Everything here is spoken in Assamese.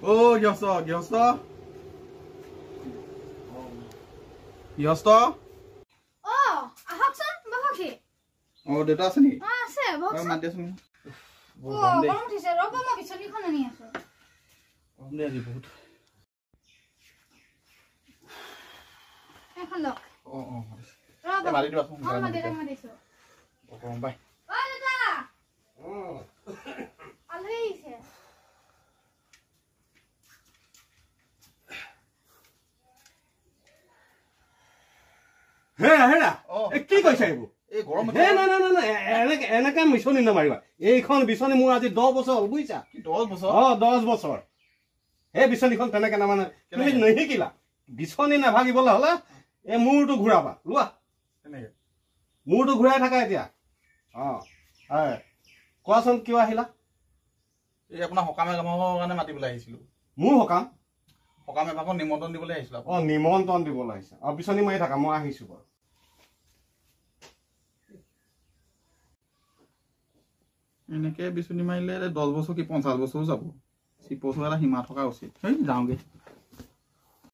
Oh, Gyosto. Oh, ahokson, bahaki. Oh, data আছে নি? আছে, bahokson. মাতি আছো নি? Oh, গৰম উঠিছে, ৰ'ব মই বিচনীখন আনি আছো। গৰম দে আজি বহুত। এখন লওক। ৰ'ব। মাতি দিবাচোন। মাতিছো। গৰম বাই। ঐ দাদা। আলহী আহিছে। হেৰা কি কৈছা এইবোৰ এই গৰম এনেকে মিছনি নামাৰিবা এইখন বিচনী মোৰ আজি 10 বছৰ হ'ল বুজিছা 10 বছৰ 10 বছৰ এই বিচনীখন তেনেকে নামানে তুমি নিশিকিলা বিচনী নাভাগিবলৈ হলে এই মূৰটো ঘূৰাবা লোৱা তেনেকে মূৰটো ঘূৰাই থাকা এতিয়া কোৱাচোন কিয় আহিলা এই আপোনাৰ সকামে কামৰ কাৰণে মাতিবলৈ আহিছিলো মোৰ সকামে ভাগৰ নিমন্ত্ৰণ দিবলৈ আহিছিলো নিমন্ত্ৰণ দিবলৈ আহিছে বিচনী মাৰি থাকা মই আহিছো বাৰু এনেকে বিচনী মাৰিলে 10 বছৰ কি 50 বছৰো যাব 30 বছৰ এটা সীমা থকা উচিত যাওঁগে